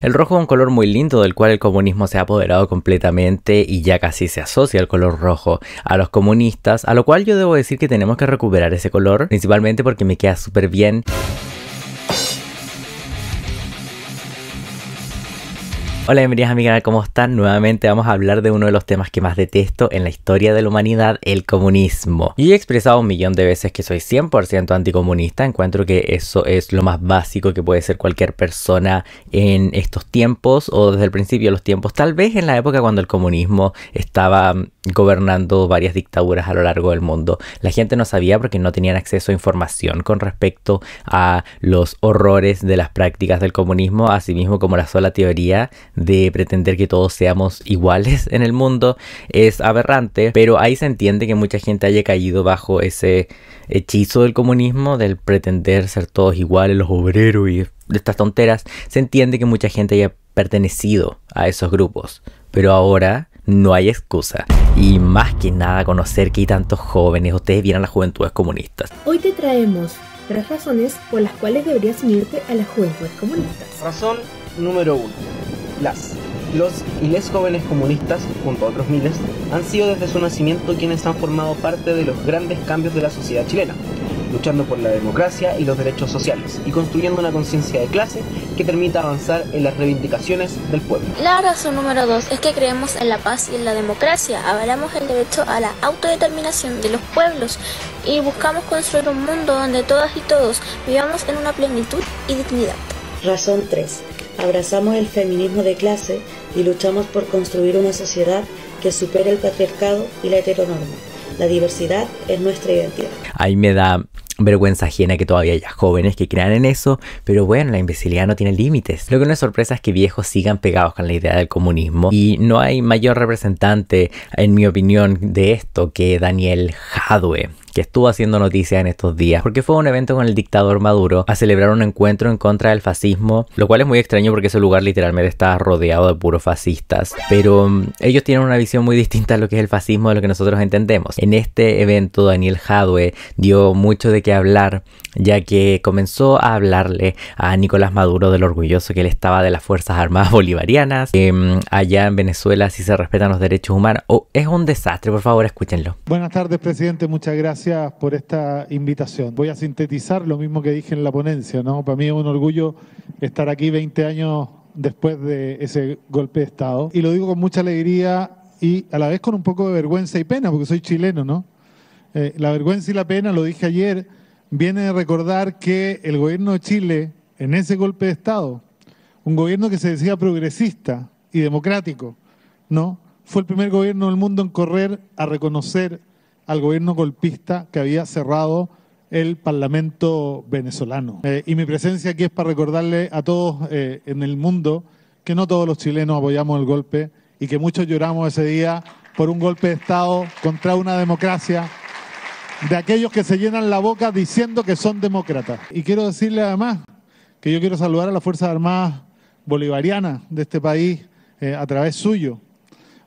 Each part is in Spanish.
El rojo es un color muy lindo del cual el comunismo se ha apoderado completamente y ya casi se asocia el color rojo a los comunistas, a lo cual yo debo decir que tenemos que recuperar ese color, principalmente porque me queda súper bien. Hola, bienvenidos a mi canal, ¿cómo están? Nuevamente vamos a hablar de uno de los temas que más detesto en la historia de la humanidad, el comunismo. Yo he expresado 1.000.000 de veces que soy 100% anticomunista, encuentro que eso es lo más básico que puede ser cualquier persona en estos tiempos o desde el principio de los tiempos, tal vez en la época cuando el comunismo estaba gobernando varias dictaduras a lo largo del mundo. La gente no sabía porque no tenían acceso a información con respecto a los horrores de las prácticas del comunismo, así mismo como la sola teoría de pretender que todos seamos iguales en el mundo es aberrante, pero ahí se entiende que mucha gente haya caído bajo ese hechizo del comunismo, del pretender ser todos iguales, los obreros y de estas tonteras. Se entiende que mucha gente haya pertenecido a esos grupos, pero ahora no hay excusa. Y más que nada conocer que hay tantos jóvenes, ustedes vieran las juventudes comunistas. Hoy te traemos 3 razones por las cuales deberías unirte a las juventudes comunistas. Razón número 1. Los y les jóvenes comunistas, junto a otros miles, han sido desde su nacimiento quienes han formado parte de los grandes cambios de la sociedad chilena, luchando por la democracia y los derechos sociales, y construyendo una conciencia de clase que permita avanzar en las reivindicaciones del pueblo. La razón número 2 es que creemos en la paz y en la democracia, avalamos el derecho a la autodeterminación de los pueblos y buscamos construir un mundo donde todas y todos vivamos en una plenitud y dignidad. Razón 3. Abrazamos el feminismo de clase y luchamos por construir una sociedad que supere el patriarcado y la heteronorma. La diversidad es nuestra identidad. Ahí me da vergüenza ajena que todavía haya jóvenes que crean en eso, pero bueno, la imbecilidad no tiene límites. Lo que no es sorpresa es que viejos sigan pegados con la idea del comunismo y no hay mayor representante, en mi opinión, de esto que Daniel Jadwe, que estuvo haciendo noticias en estos días, porque fue un evento con el dictador Maduro a celebrar un encuentro en contra del fascismo, lo cual es muy extraño porque ese lugar literalmente está rodeado de puros fascistas, pero ellos tienen una visión muy distinta a lo que es el fascismo de lo que nosotros entendemos. En este evento Daniel Jadwe dio mucho de qué hablar, ya que comenzó a hablarle a Nicolás Maduro de lo orgulloso que él estaba de las Fuerzas Armadas Bolivarianas, que allá en Venezuela sí se respetan los derechos humanos. Es un desastre, por favor escúchenlo. Buenas tardes, presidente, muchas gracias por esta invitación. Voy a sintetizar lo mismo que dije en la ponencia, ¿no? Para mí es un orgullo estar aquí 20 años después de ese golpe de Estado, y lo digo con mucha alegría y a la vez con un poco de vergüenza y pena, porque soy chileno, ¿no? La vergüenza y la pena, lo dije ayer, viene de recordar que el gobierno de Chile, en ese golpe de Estado, un gobierno que se decía progresista y democrático, ¿no? Fue el primer gobierno del mundo en correr a reconocer al gobierno golpista que había cerrado el Parlamento venezolano. Y mi presencia aquí es para recordarle a todos en el mundo que no todos los chilenos apoyamos el golpe y que muchos lloramos ese día por un golpe de Estado contra una democracia de aquellos que se llenan la boca diciendo que son demócratas. Y quiero decirle además que yo quiero saludar a las Fuerzas Armadas Bolivarianas de este país a través suyo,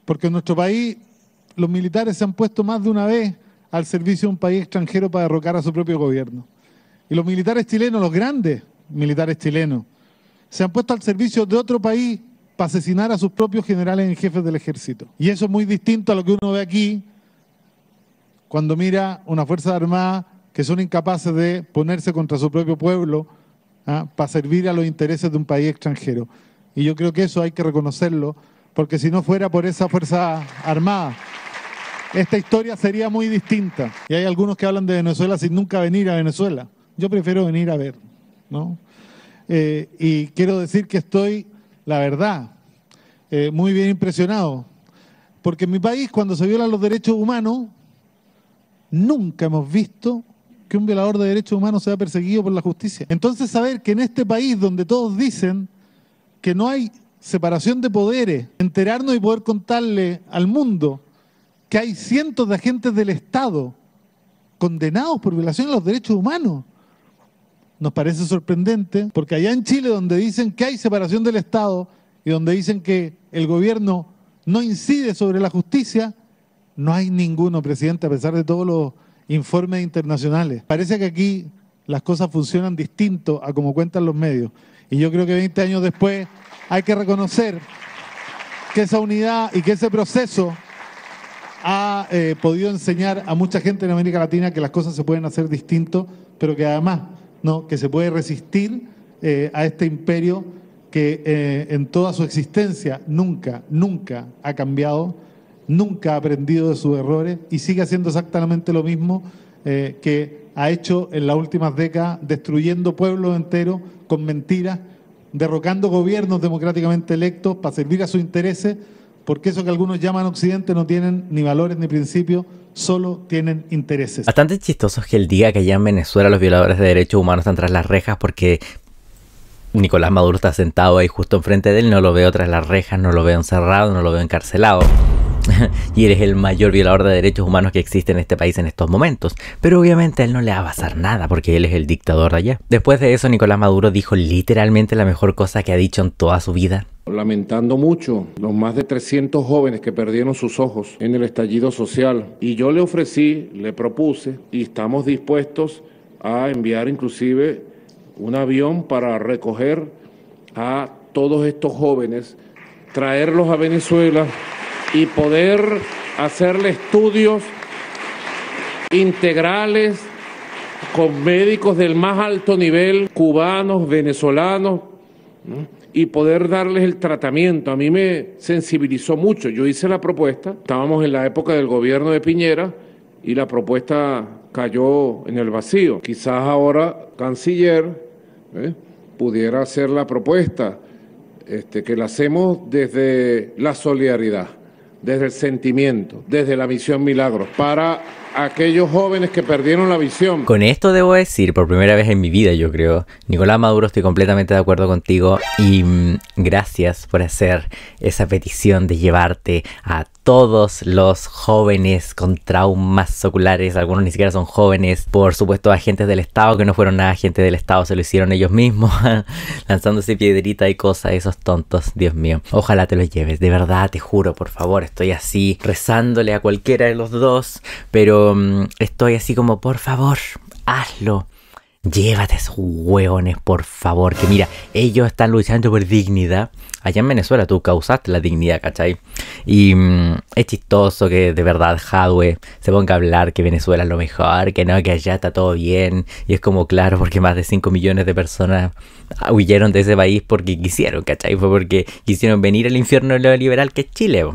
porque en nuestro país los militares se han puesto más de una vez al servicio de un país extranjero para derrocar a su propio gobierno. Y los militares chilenos, los grandes militares chilenos, se han puesto al servicio de otro país para asesinar a sus propios generales en jefes del ejército. Y eso es muy distinto a lo que uno ve aquí cuando mira unas Fuerzas Armadas que son incapaces de ponerse contra su propio pueblo para servir a los intereses de un país extranjero. Y yo creo que eso hay que reconocerlo, porque si no fuera por esa Fuerza Armada, esta historia sería muy distinta. Y hay algunos que hablan de Venezuela sin nunca venir a Venezuela. Yo prefiero venir a ver, ¿no? Y quiero decir que estoy, la verdad, muy bien impresionado, porque en mi país, cuando se violan los derechos humanos, nunca hemos visto que un violador de derechos humanos sea perseguido por la justicia. Entonces, saber que en este país donde todos dicen que no hay separación de poderes, enterarnos y poder contarle al mundo que hay cientos de agentes del Estado condenados por violación de los derechos humanos, nos parece sorprendente, porque allá en Chile, donde dicen que hay separación del Estado y donde dicen que el gobierno no incide sobre la justicia, no hay ninguno, presidente, a pesar de todos los informes internacionales. Parece que aquí las cosas funcionan distinto a como cuentan los medios. Y yo creo que 20 años después hay que reconocer que esa unidad y que ese proceso ha podido enseñar a mucha gente en América Latina que las cosas se pueden hacer distinto, pero que además, ¿no?, que se puede resistir a este imperio que en toda su existencia nunca ha cambiado, nunca ha aprendido de sus errores y sigue haciendo exactamente lo mismo que ha hecho en las últimas décadas, destruyendo pueblos enteros con mentiras, derrocando gobiernos democráticamente electos para servir a sus intereses, porque eso que algunos llaman Occidente no tienen ni valores ni principios, solo tienen intereses. Bastante chistoso es que él diga que allá en Venezuela los violadores de derechos humanos están tras las rejas porque Nicolás Maduro está sentado ahí justo enfrente de él, no lo veo tras las rejas, no lo veo encerrado, no lo veo encarcelado. Y él es el mayor violador de derechos humanos que existe en este país en estos momentos. Pero obviamente a él no le va a pasar nada porque él es el dictador de allá. Después de eso, Nicolás Maduro dijo literalmente la mejor cosa que ha dicho en toda su vida. Lamentando mucho los más de 300 jóvenes que perdieron sus ojos en el estallido social. Y yo le ofrecí, le propuse, y estamos dispuestos a enviar inclusive un avión para recoger a todos estos jóvenes, traerlos a Venezuela y poder hacerle estudios integrales con médicos del más alto nivel, cubanos, venezolanos, ¿no?, y poder darles el tratamiento. A mí me sensibilizó mucho. Yo hice la propuesta, estábamos en la época del gobierno de Piñera y la propuesta cayó en el vacío. Quizás ahora canciller pudiera hacer la propuesta, que la hacemos desde la solidaridad, desde el sentimiento, desde la misión Milagros, para aquellos jóvenes que perdieron la visión. Con esto debo decir, por primera vez en mi vida yo creo, Nicolás Maduro, estoy completamente de acuerdo contigo y gracias por hacer esa petición de llevarte a todos los jóvenes con traumas oculares, algunos ni siquiera son jóvenes, por supuesto agentes del Estado que no fueron nada agentes del Estado, se lo hicieron ellos mismos, lanzándose piedrita y cosas, esos tontos, Dios mío. Ojalá te los lleves, de verdad, te juro, por favor, estoy así rezándole a cualquiera de los dos, pero estoy así como, por favor, hazlo. Llévate a esos hueones, por favor, que mira, ellos están luchando por dignidad. Allá en Venezuela tú causaste la dignidad, ¿cachai? Y es chistoso que de verdad Jadwe se ponga a hablar que Venezuela es lo mejor, que no, que allá está todo bien. Y es como, claro, porque más de 5 millones de personas huyeron de ese país porque quisieron, ¿cachai? Fue porque quisieron venir al infierno neoliberal que es Chile,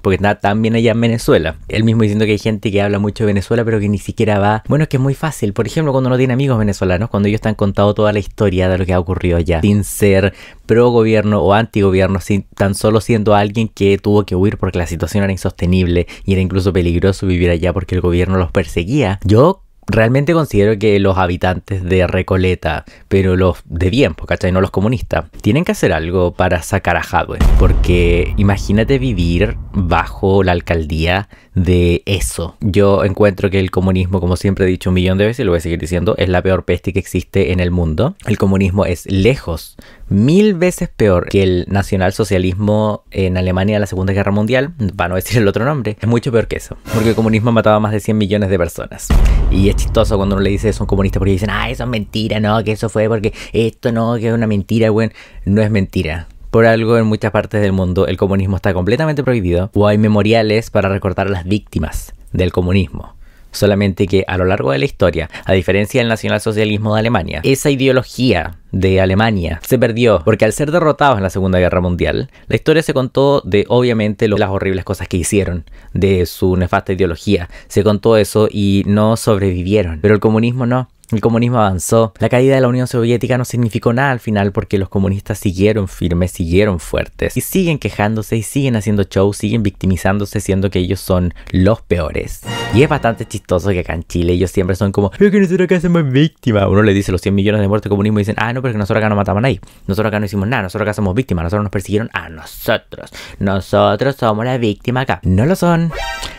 porque está tan bien allá en Venezuela. Él mismo diciendo que hay gente que habla mucho de Venezuela pero que ni siquiera va. Bueno, es que es muy fácil. Por ejemplo, cuando uno tiene amigos venezolanos, cuando ellos te han contado toda la historia de lo que ha ocurrido allá, sin ser pro gobierno o anti gobierno, tan solo siendo alguien que tuvo que huir porque la situación era insostenible y era incluso peligroso vivir allá porque el gobierno los perseguía. Yo realmente considero que los habitantes de Recoleta, pero los de bien, ¿cachai? No los comunistas, tienen que hacer algo para sacar a Jadwe, porque imagínate vivir bajo la alcaldía de eso. Yo encuentro que el comunismo, como siempre he dicho un millón de veces y lo voy a seguir diciendo, es la peor peste que existe en el mundo. El comunismo es lejos, 1000 veces peor que el nacionalsocialismo en Alemania en la Segunda Guerra Mundial, para no decir el otro nombre. Es mucho peor que eso, porque el comunismo mataba a más de 100 millones de personas. Y es chistoso cuando uno le dice eso a un comunista porque dicen, eso es mentira, no, que eso fue porque esto no, que es una mentira, güey. No es mentira. Por algo en muchas partes del mundo el comunismo está completamente prohibido o hay memoriales para recordar a las víctimas del comunismo. Solamente que a lo largo de la historia, a diferencia del nacionalsocialismo de Alemania, esa ideología de Alemania se perdió porque al ser derrotados en la Segunda Guerra Mundial, la historia se contó de obviamente las horribles cosas que hicieron, de su nefasta ideología. Se contó eso y no sobrevivieron, pero el comunismo no. El comunismo avanzó. La caída de la Unión Soviética no significó nada al final porque los comunistas siguieron firmes, siguieron fuertes y siguen quejándose y siguen haciendo shows, siguen victimizándose siendo que ellos son los peores. Y es bastante chistoso que acá en Chile ellos siempre son como, pero que nosotros acá somos víctimas. Uno le dice los 100 millones de muertos del comunismo y dicen, no, pero que nosotros acá no matamos a nadie. Nosotros acá no hicimos nada, nosotros acá somos víctimas, nosotros nos persiguieron a nosotros. Nosotros somos la víctima acá. No lo son.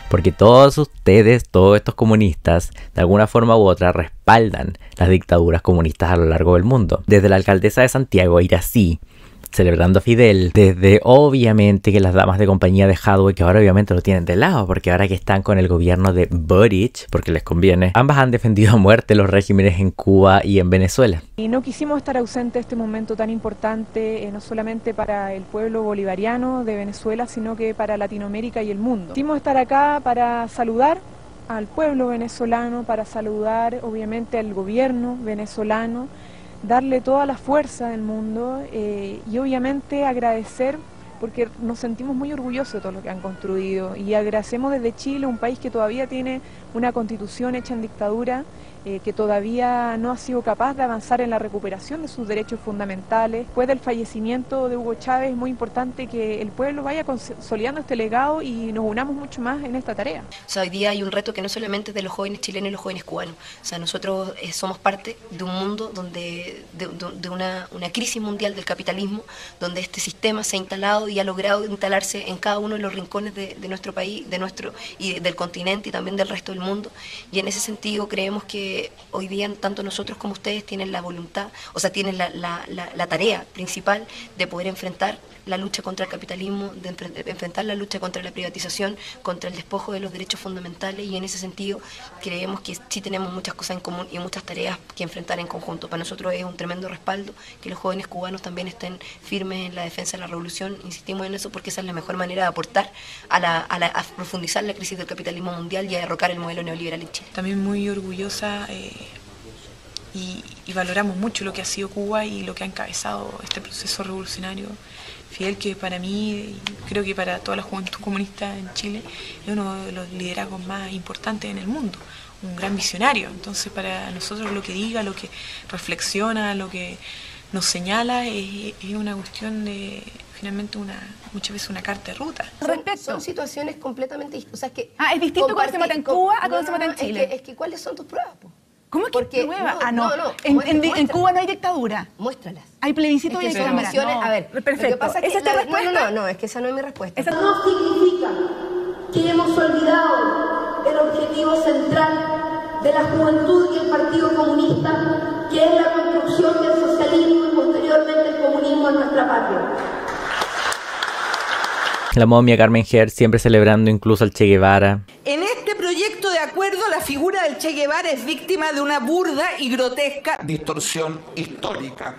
Porque todos ustedes, todos estos comunistas, de alguna forma u otra respaldan las dictaduras comunistas a lo largo del mundo. Desde la alcaldesa de Santiago, Irací, celebrando a Fidel, desde obviamente que las damas de compañía de Hadwe, que ahora obviamente lo tienen de lado, porque ahora que están con el gobierno de Boric, porque les conviene, ambas han defendido a muerte los regímenes en Cuba y en Venezuela. Y no quisimos estar ausentes de este momento tan importante, no solamente para el pueblo bolivariano de Venezuela, sino que para Latinoamérica y el mundo. Quisimos estar acá para saludar al pueblo venezolano, para saludar obviamente al gobierno venezolano, darle toda la fuerza del mundo y obviamente agradecer, porque nos sentimos muy orgullosos de todo lo que han construido y agradecemos desde Chile, un país que todavía tiene una constitución hecha en dictadura, que todavía no ha sido capaz de avanzar en la recuperación de sus derechos fundamentales. Después del fallecimiento de Hugo Chávez es muy importante que el pueblo vaya consolidando este legado y nos unamos mucho más en esta tarea. O sea, hoy día hay un reto que no solamente es de los jóvenes chilenos y los jóvenes cubanos. O sea, nosotros somos parte de un mundo donde de una crisis mundial del capitalismo, donde este sistema se ha instalado y ha logrado instalarse en cada uno de los rincones de nuestro país, y del continente y también del resto del mundo. Y en ese sentido creemos que hoy día tanto nosotros como ustedes tienen la voluntad, o sea, tienen la tarea principal de poder enfrentar la lucha contra el capitalismo, de enfrentar la lucha contra la privatización, contra el despojo de los derechos fundamentales, y en ese sentido creemos que sí tenemos muchas cosas en común y muchas tareas que enfrentar en conjunto. Para nosotros es un tremendo respaldo que los jóvenes cubanos también estén firmes en la defensa de la revolución. Insistimos en eso porque esa es la mejor manera de aportar a profundizar la crisis del capitalismo mundial y a derrocar el modelo neoliberal en Chile. También muy orgullosa y valoramos mucho lo que ha sido Cuba y lo que ha encabezado este proceso revolucionario. Fidel, que para mí, y creo que para toda la juventud comunista en Chile, es uno de los liderazgos más importantes en el mundo, un gran visionario. Entonces, para nosotros lo que diga, lo que reflexiona, lo que nos señala es una cuestión de, finalmente, muchas veces una carta de ruta. Son situaciones completamente distintas. O sea, es que es distinto cuando se mata en Cuba a cuando se mata en Chile. Es que ¿cuáles son tus pruebas, po? ¿Cómo que prueba? En Cuba no hay dictadura. Muéstralas. Hay plebiscito y hay cámara. A ver, perfecto. Lo que pasa es que ¿Esa es tu respuesta? No, es que esa no es mi respuesta. No significa que hemos olvidado el objetivo central de la juventud y el Partido Comunista, que es la construcción del socialismo y posteriormente el comunismo en nuestra patria. La momia Carmen Her siempre celebrando incluso al Che Guevara. En este proyecto de acuerdo, la figura del Che Guevara es víctima de una burda y grotesca distorsión histórica.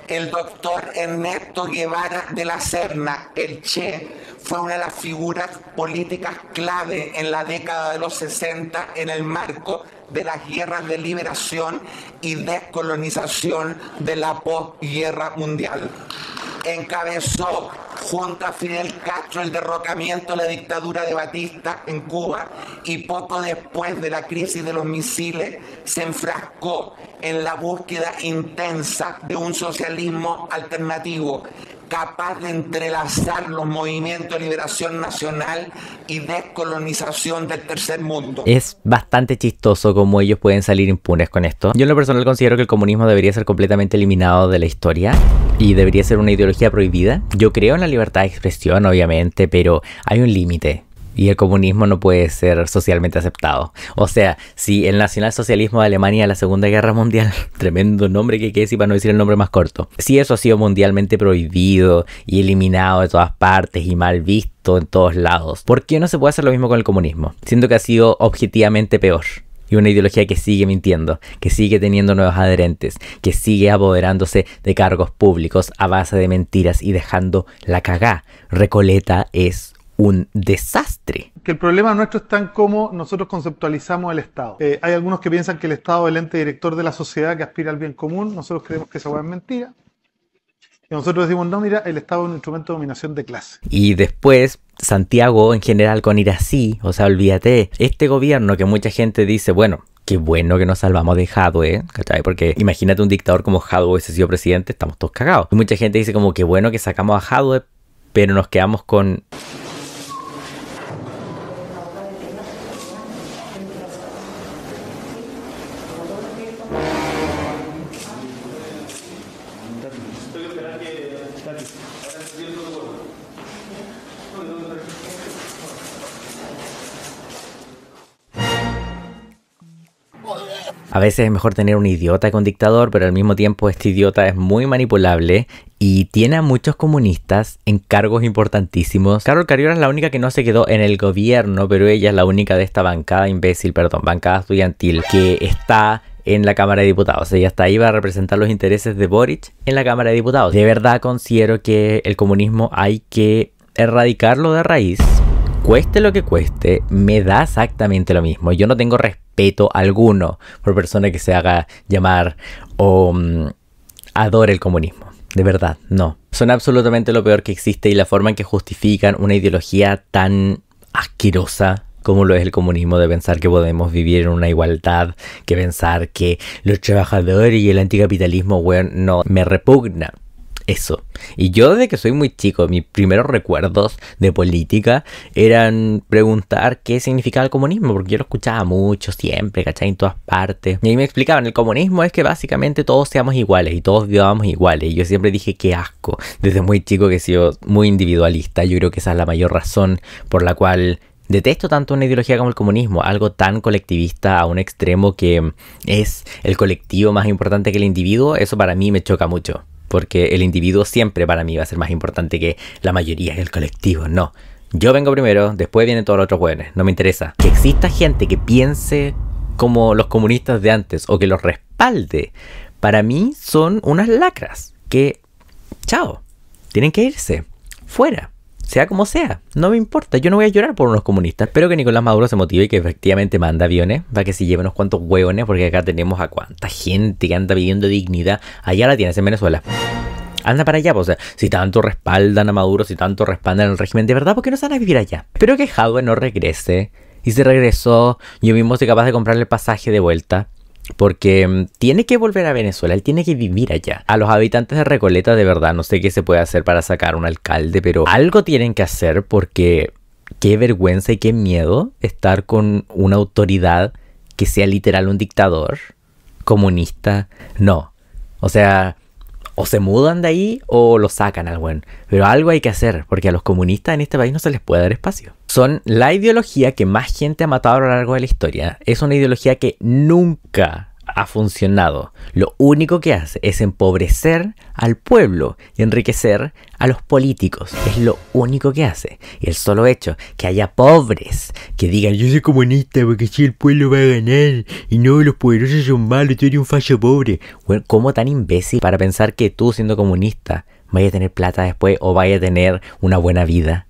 El doctor Ernesto Guevara de la Serna, el Che, fue una de las figuras políticas clave en la década de los 60 en el marco de las guerras de liberación y descolonización de la posguerra mundial. Encabezó junto a Fidel Castro el derrocamiento de la dictadura de Batista en Cuba, y poco después de la crisis de los misiles se enfrascó en la búsqueda intensa de un socialismo alternativo capaz de entrelazar los movimientos de liberación nacional y descolonización del tercer mundo. Es bastante chistoso cómo ellos pueden salir impunes con esto. Yo en lo personal considero que el comunismo debería ser completamente eliminado de la historia y debería ser una ideología prohibida. Yo creo en la libertad de expresión, obviamente, pero hay un límite. Y el comunismo no puede ser socialmente aceptado. O sea, si el nacionalsocialismo de Alemania de la Segunda Guerra Mundial, tremendo nombre que decir para no decir el nombre más corto, si eso ha sido mundialmente prohibido y eliminado de todas partes y mal visto en todos lados, ¿por qué no se puede hacer lo mismo con el comunismo? Siento que ha sido objetivamente peor. Y una ideología que sigue mintiendo, que sigue teniendo nuevos adherentes, que sigue apoderándose de cargos públicos a base de mentiras y dejando la cagá. Recoleta es un desastre. Que el problema nuestro está en cómo nosotros conceptualizamos el Estado. Hay algunos que piensan que el Estado es el ente director de la sociedad que aspira al bien común. Nosotros creemos que esa hueá es mentira. Y nosotros decimos, no, mira, el Estado es un instrumento de dominación de clase. Y después, Santiago en general con ir así, o sea, olvídate, este gobierno que mucha gente dice, bueno, qué bueno que nos salvamos de Hadwe, ¿cachai? Porque imagínate un dictador como Hadwe hubiese sido presidente, estamos todos cagados. Y mucha gente dice como, qué bueno que sacamos a Hadwe, pero nos quedamos con... A veces es mejor tener un idiota que un dictador, pero al mismo tiempo este idiota es muy manipulable y tiene a muchos comunistas en cargos importantísimos. Carol Carrión es la única que no se quedó en el gobierno, pero ella es la única de esta bancada bancada estudiantil que está en la Cámara de Diputados. Ella está ahí para representar los intereses de Boric en la Cámara de Diputados. De verdad considero que el comunismo hay que erradicarlo de raíz. Cueste lo que cueste, me da exactamente lo mismo. Yo no tengo respeto alguno por persona que se haga llamar o adore el comunismo. De verdad, no. Son absolutamente lo peor que existe y la forma en que justifican una ideología tan asquerosa como lo es el comunismo, de pensar que podemos vivir en una igualdad, que pensar que los trabajadores y el anticapitalismo, weón, no, me repugna eso. Y yo desde que soy muy chico, mis primeros recuerdos de política eran preguntar qué significaba el comunismo, porque yo lo escuchaba mucho, siempre, ¿cachai? En todas partes. Y ahí me explicaban, el comunismo es que básicamente todos seamos iguales y todos vivamos iguales. Y yo siempre dije, qué asco. Desde muy chico que he sido muy individualista. Yo creo que esa es la mayor razón por la cual detesto tanto una ideología como el comunismo, algo tan colectivista a un extremo que es el colectivo más importante que el individuo. Eso para mí me choca mucho, porque el individuo siempre para mí va a ser más importante que la mayoría, el colectivo. No, yo vengo primero, después vienen todos los otros hueones, no me interesa. Que exista gente que piense como los comunistas de antes o que los respalde, para mí son unas lacras que, chao, tienen que irse, fuera. Sea como sea, no me importa, yo no voy a llorar por unos comunistas. Espero que Nicolás Maduro se motive y que efectivamente manda aviones para que se lleve unos cuantos hueones, porque acá tenemos a cuánta gente que anda pidiendo dignidad. Allá la tienes en Venezuela. Anda para allá, pues, o sea, si tanto respaldan a Maduro, si tanto respaldan el régimen, de verdad, ¿por qué no se van a vivir allá? Espero que Jadwe no regrese. Y si regresó, yo mismo soy capaz de comprarle el pasaje de vuelta. Porque tiene que volver a Venezuela, él tiene que vivir allá. A los habitantes de Recoleta, de verdad, no sé qué se puede hacer para sacar un alcalde, pero algo tienen que hacer, porque qué vergüenza y qué miedo estar con una autoridad que sea literal un dictador comunista. No, o sea, o se mudan de ahí o lo sacan al buen. Pero algo hay que hacer, porque a los comunistas en este país no se les puede dar espacio. Son la ideología que más gente ha matado a lo largo de la historia. Es una ideología que nunca ha funcionado. Lo único que hace es empobrecer al pueblo y enriquecer a los políticos. Es lo único que hace. Y el solo hecho que haya pobres que digan, yo soy comunista porque si el pueblo va a ganar y no, los poderosos son malos, tú eres un fallo pobre. Bueno, ¿cómo tan imbécil para pensar que tú, siendo comunista, vaya a tener plata después o vaya a tener una buena vida?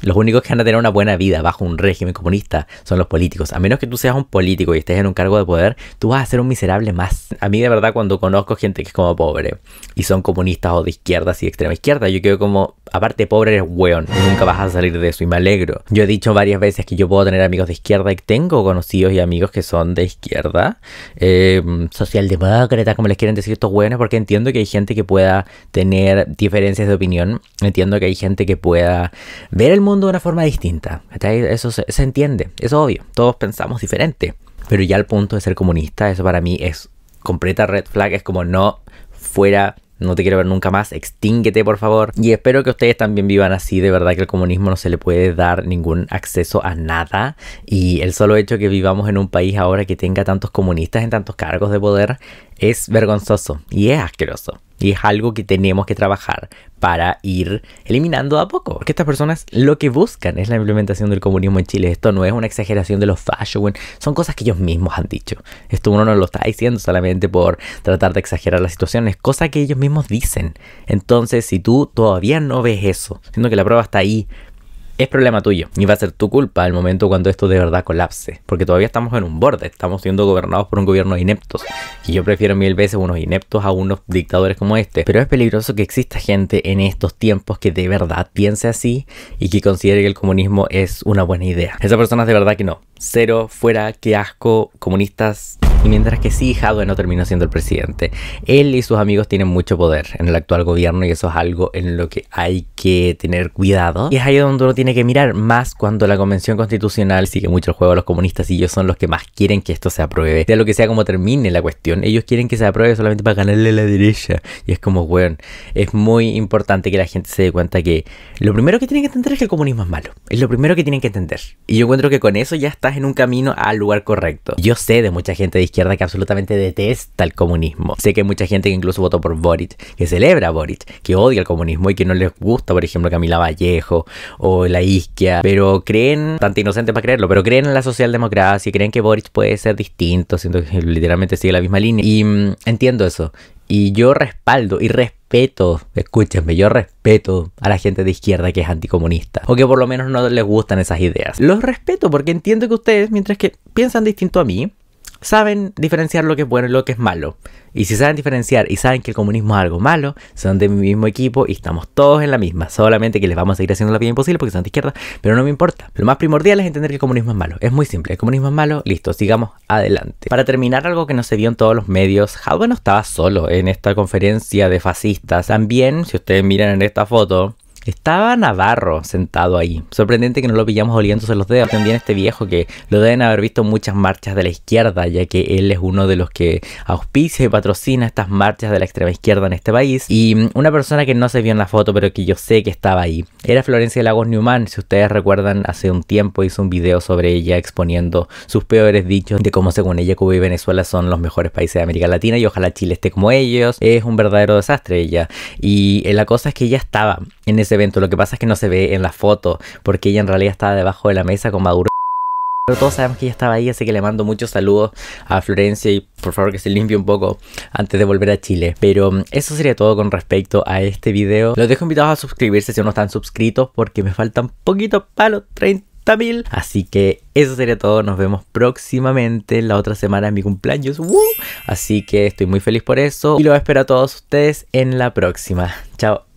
Los únicos que van a tener una buena vida bajo un régimen comunista son los políticos. A menos que tú seas un político y estés en un cargo de poder, tú vas a ser un miserable más. A mí de verdad, cuando conozco gente que es como pobre y son comunistas o de izquierda y extrema izquierda, yo quedo como, aparte de pobre eres hueón, nunca vas a salir de eso y me alegro. Yo he dicho varias veces que yo puedo tener amigos de izquierda y tengo conocidos y amigos que son de izquierda, socialdemócratas, como les quieren decir estos hueones, porque entiendo que hay gente que pueda tener diferencias de opinión, entiendo que hay gente que pueda ver el mundo de una forma distinta. Eso se entiende, es obvio, todos pensamos diferente, pero ya al punto de ser comunista, eso para mí es completa red flag. Es como, no, fuera, no te quiero ver nunca más, extínguete por favor. Y espero que ustedes también vivan así. De verdad que el comunismo no se le puede dar ningún acceso a nada, y el solo hecho que vivamos en un país ahora que tenga tantos comunistas en tantos cargos de poder es vergonzoso y es asqueroso. Y es algo que tenemos que trabajar para ir eliminando a poco. Porque estas personas lo que buscan es la implementación del comunismo en Chile. Esto no es una exageración de los fachos, son cosas que ellos mismos han dicho. Esto uno no lo está diciendo solamente por tratar de exagerar la situación, es cosa que ellos mismos dicen. Entonces, si tú todavía no ves eso, siendo que la prueba está ahí, es problema tuyo y va a ser tu culpa al momento cuando esto de verdad colapse, porque todavía estamos en un borde, estamos siendo gobernados por un gobierno de ineptos, y yo prefiero 1000 veces unos ineptos a unos dictadores como este. Pero es peligroso que exista gente en estos tiempos que de verdad piense así y que considere que el comunismo es una buena idea. Esas personas de verdad que no, cero, fuera, qué asco, comunistas. Y mientras que sí, Jadwe no terminó siendo el presidente, él y sus amigos tienen mucho poder en el actual gobierno, y eso es algo en lo que hay que tener cuidado. Y es ahí donde uno tiene que mirar más cuando la Convención Constitucional sigue mucho el juego a los comunistas, y ellos son los que más quieren que esto se apruebe. Sea lo que sea como termine la cuestión, ellos quieren que se apruebe solamente para ganarle a la derecha. Y es como, weón, es muy importante que la gente se dé cuenta que lo primero que tienen que entender es que el comunismo es malo. Es lo primero que tienen que entender. Y yo encuentro que con eso ya está estás en un camino al lugar correcto. Yo sé de mucha gente de izquierda que absolutamente detesta el comunismo. Sé que hay mucha gente que incluso votó por Boric, que celebra a Boric, que odia el comunismo y que no les gusta, por ejemplo, Camila Vallejo o la Isquia, pero creen, bastante inocente para creerlo, pero creen en la socialdemocracia y creen que Boric puede ser distinto, siento que literalmente sigue la misma línea. Y entiendo eso. Y yo respaldo y respeto, escúchenme, yo respeto a la gente de izquierda que es anticomunista, o que por lo menos no les gustan esas ideas. Los respeto porque entiendo que ustedes, mientras que piensan distinto a mí, saben diferenciar lo que es bueno y lo que es malo. Y si saben diferenciar y saben que el comunismo es algo malo, son de mi mismo equipo y estamos todos en la misma. Solamente que les vamos a seguir haciendo la vida imposible porque son de izquierda, pero no me importa. Lo más primordial es entender que el comunismo es malo. Es muy simple. El comunismo es malo, listo, sigamos adelante. Para terminar, algo que no se vio en todos los medios, Jadwe no estaba solo en esta conferencia de fascistas. También, si ustedes miran en esta foto, estaba Navarro sentado ahí. Sorprendente que no lo pillamos oliéndose los dedos. También este viejo que lo deben haber visto en muchas marchas de la izquierda, ya que él es uno de los que auspicia y patrocina estas marchas de la extrema izquierda en este país. Y una persona que no se vio en la foto, pero que yo sé que estaba ahí, era Florencia Lagos Newman. Si ustedes recuerdan, hace un tiempo hizo un video sobre ella exponiendo sus peores dichos de cómo según ella Cuba y Venezuela son los mejores países de América Latina y ojalá Chile esté como ellos. Es un verdadero desastre ella. Y la cosa es que ella estaba en ese evento. Lo que pasa es que no se ve en la foto porque ella en realidad estaba debajo de la mesa con Maduro, pero todos sabemos que ella estaba ahí, así que le mando muchos saludos a Florencia y por favor que se limpie un poco antes de volver a Chile. Pero eso sería todo con respecto a este video. Los dejo invitados a suscribirse si no están suscritos porque me faltan poquitos para los 30.000. Así que eso sería todo. Nos vemos próximamente. La otra semana es mi cumpleaños. Así que estoy muy feliz por eso y los espero a todos ustedes en la próxima. Chao.